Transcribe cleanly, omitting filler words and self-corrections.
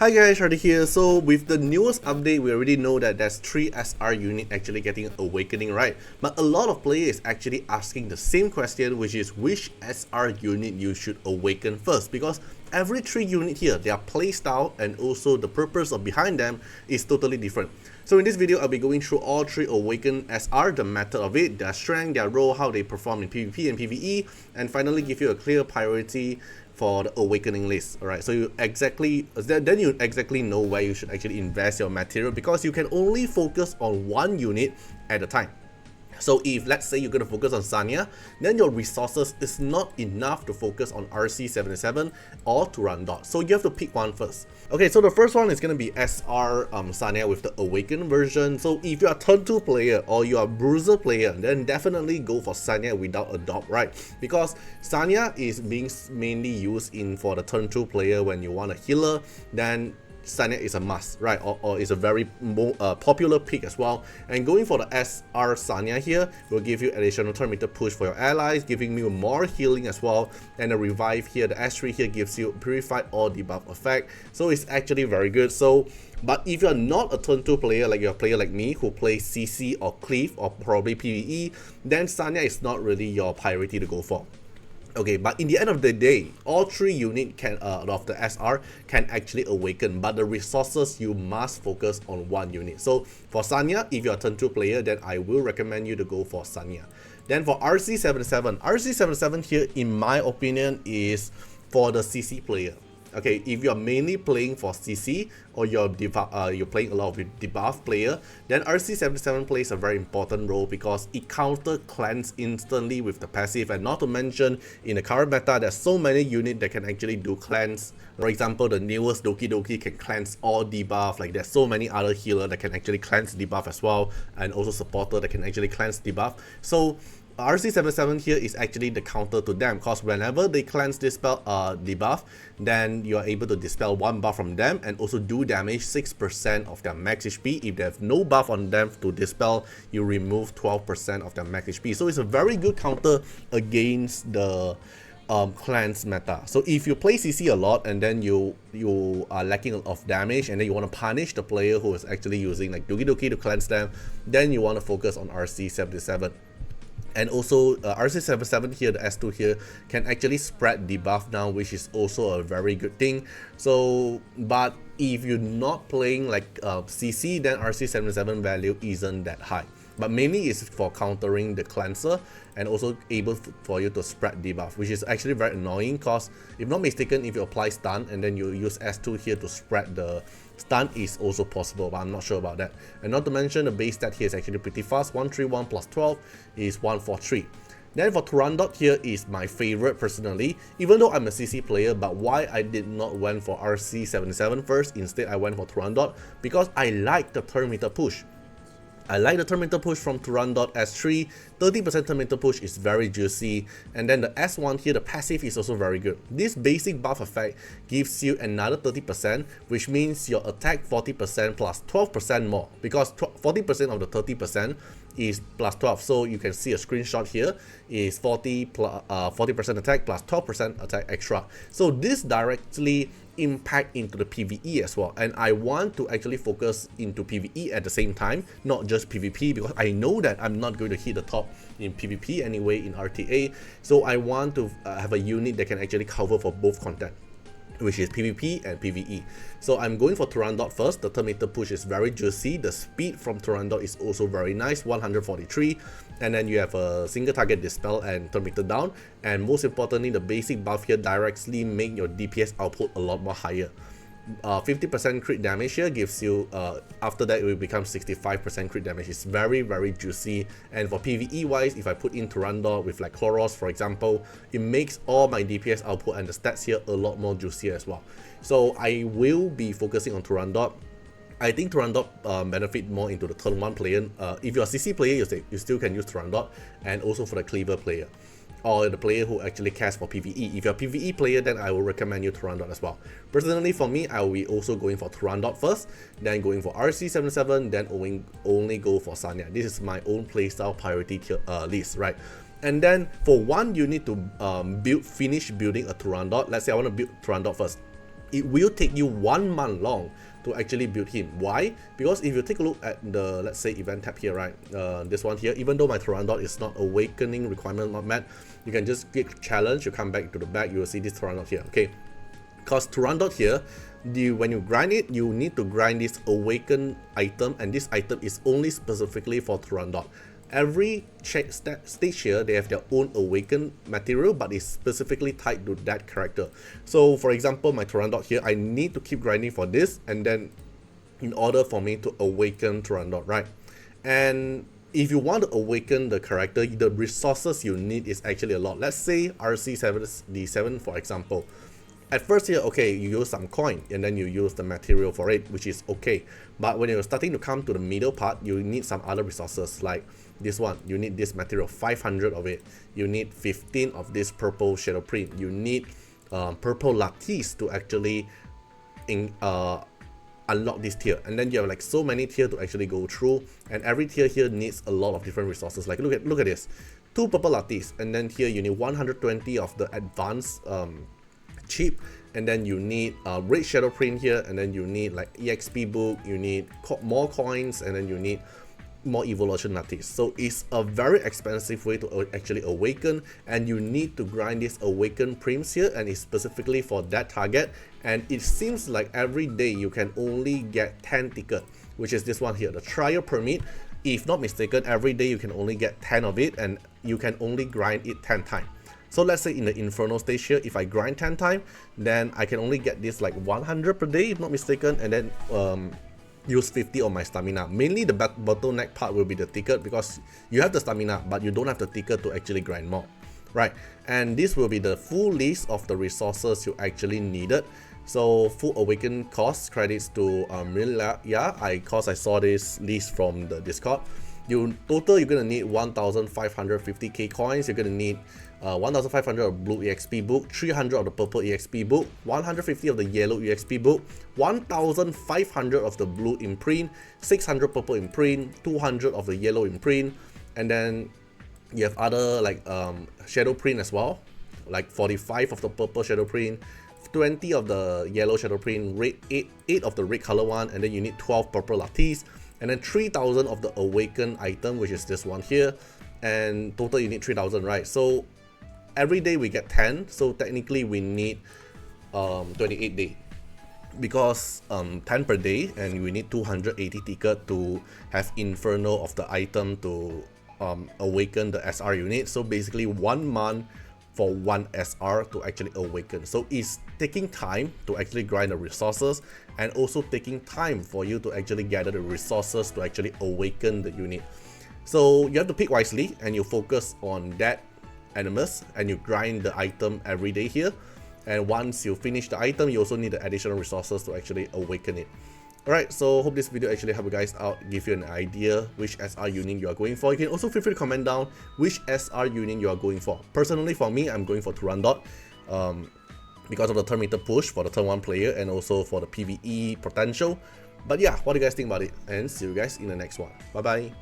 Hi guys, Artiar here. So with the newest update, we already know that there's 3 SR unit actually getting Awakening, right? But a lot of players actually asking the same question, which is which SR unit you should awaken first, because every 3 unit here, their playstyle and also the purpose of behind them is totally different. So in this video, I'll be going through all 3 Awaken SR, the method of it, their strength, their role, how they perform in PvP and PvE, and finally give you a clear priority for the awakening list. Alright, so you exactly know where you should actually invest your material, because you can only focus on one unit at a time. So if let's say you're going to focus on Sanya, then your resources is not enough to focus on RC77 or Turandot. So you have to pick one first. Okay, so the first one is going to be SR Sanya with the Awaken version. So if you're a turn 2 player or you're a bruiser player, then definitely go for Sanya without a doubt, right? Because Sanya is being mainly used for the turn 2 player when you want a healer, then Sanya is a must, right? Or is a very popular pick as well. And going for the SR Sanya here will give you additional turn meter push for your allies, giving you more healing as well. And the revive here, the S3 here gives you purified or debuff effect. So it's actually very good. So, but if you're not a turn 2 player, like you're a player like me who plays CC or Cleave or probably PvE, then Sanya is not really your priority to go for. Okay, but in the end of the day, all 3 units of the SR can actually awaken, but the resources you must focus on one unit. So for Sanya, if you're a turn 2 player, then I will recommend you to go for Sanya. Then for RC77 here, in my opinion, is for the CC player. Okay, if you're mainly playing for CC or you're playing a lot of debuff player, then RC77 plays a very important role because it counter cleanse instantly with the passive, and not to mention in the current meta there's so many units that can actually do cleanse. For example, the newest Doki can cleanse all debuff. Like there's so many other healer that can actually cleanse debuff as well, and also supporter that can actually cleanse debuff. So RC77 here is actually the counter to them, because whenever they cleanse dispel debuff, then you are able to dispel one buff from them and also do damage 6% of their max HP. If they have no buff on them to dispel, you remove 12% of their max HP. So it's a very good counter against the cleanse meta. So if you play CC a lot and then you are lacking of damage and then you want to punish the player who is actually using like Doki to cleanse them, then you want to focus on RC77. And also RC77 here, the S2 here, can actually spread debuff now, which is also a very good thing. So, but if you're not playing like CC, then RC77 value isn't that high. But mainly it's for countering the cleanser and also able for you to spread debuff, which is actually very annoying, because if not mistaken, if you apply stun and then you use S2 here to spread the stun is also possible, but I'm not sure about that. And not to mention the base stat here is actually pretty fast. 131 plus 12 is 143. Then for Turandot here is my favorite personally, even though I'm a CC player. But why I did not went for RC77 first, instead I went for Turandot, because I like the turn meter push. I like the turn meter push from Turandot S3, 30% turn meter push is very juicy, and then the S1 here, the passive is also very good. This basic buff effect gives you another 30%, which means your attack 40% plus 12% more, because 40% of the 30% is plus 12. So you can see a screenshot here is 40% attack plus 12% attack extra. So this directly impact into the PvE as well, and I want to actually focus into PvE at the same time, not just PvP, because I know that I'm not going to hit the top in PvP anyway in RTA. So I want to have a unit that can actually cover for both content, which is PvP and PvE. So I'm going for Turandot first. The turn meter push is very juicy. The speed from Turandot is also very nice, 143. And then you have a single target dispel and turn meter down. And most importantly, the basic buff here directly make your DPS output a lot more higher. 50% crit damage here gives you, after that it will become 65% crit damage. It's very, very juicy. And for PvE wise, if I put in Turandot with like Chloros for example, it makes all my DPS output and the stats here a lot more juicy as well. So I will be focusing on Turandot. I think Turandot benefit more into the turn 1 player. If you're a CC player, you still can use Turandot, and also for the Cleaver player, or the player who actually cares for PvE. If you're a PvE player, then I will recommend you Turandot as well. Personally, for me, I will be also going for Turandot first, then going for RC77, then only go for Sanya. This is my own playstyle priority list, right? And then for one, you need to finish building a Turandot. Let's say I want to build Turandot first. it will take you 1 month long to actually build him. Why? Because if you take a look at the, let's say, event tab here, right, this one here, even though my Pteranodon is not awakening requirement not met, you can just click challenge, you come back to the back, you will see this Pteranodon here, okay? Because Pteranodon here, when you grind it, you need to grind this awaken item, and this item is only specifically for Pteranodon. Every stage here, they have their own awaken material, but it's specifically tied to that character. So for example, my Pteranodon here, I need to keep grinding for this, and then in order for me to awaken Pteranodon, right? And if you want to awaken the character, the resources you need is actually a lot. Let's say RC77 for example. At first here, okay, you use some coin and then you use the material for it, which is okay. But when you're starting to come to the middle part, you need some other resources like this one. You need this material, 500 of it. You need 15 of this purple shadow print. You need purple lattice to actually unlock this tier. And then you have like so many tier to actually go through. And every tier here needs a lot of different resources. Like look at this, 2 purple lattice, and then here you need 120 of the advanced chip, and then you need red shadow print here, and then you need like exp book, you need more coins, and then you need more evolution lattice. So it's a very expensive way to actually awaken, and you need to grind this awaken prims here, and it's specifically for that target. And it seems like every day you can only get 10 ticket, which is this one here, the trial permit. If not mistaken, every day you can only get 10 of it, and you can only grind it 10 times. So let's say in the Inferno stage here, if I grind 10 times, then I can only get this like 100 per day, if not mistaken, and then use 50 on my stamina. Mainly the bottleneck part will be the ticket, because you have the stamina, but you don't have the ticket to actually grind more, right? And this will be the full list of the resources you actually needed. So full awaken cost credits to cause I saw this list from the Discord. You're gonna need 1,550k coins. You're gonna need 1,500 of blue exp book, 300 of the purple exp book, 150 of the yellow exp book, 1,500 of the blue imprint, 600 purple imprint, 200 of the yellow imprint, and then you have other like shadow print as well, like 45 of the purple shadow print, 20 of the yellow shadow print, 8 of the red color one, and then you need 12 purple lattice, and then 3,000 of the awaken item, which is this one here, and total you need 3,000, right? So every day we get 10, so technically we need 28 days, because 10 per day, and we need 280 ticket to have Inferno of the item to awaken the SR unit. So basically 1 month for 1 SR to actually awaken. So it's taking time to actually grind the resources, and also taking time for you to actually gather the resources to actually awaken the unit. So you have to pick wisely, and you focus on that animus, and you grind the item every day here. And once you finish the item, you also need the additional resources to actually awaken it. Alright, so hope this video actually help you guys out, give you an idea which SR unit you are going for. You can also feel free to comment down which SR unit you are going for. Personally for me, I'm going for Pteranodon because of the turn meter push for the turn 1 player, and also for the PvE potential. But yeah, what do you guys think about it? And see you guys in the next one. Bye bye.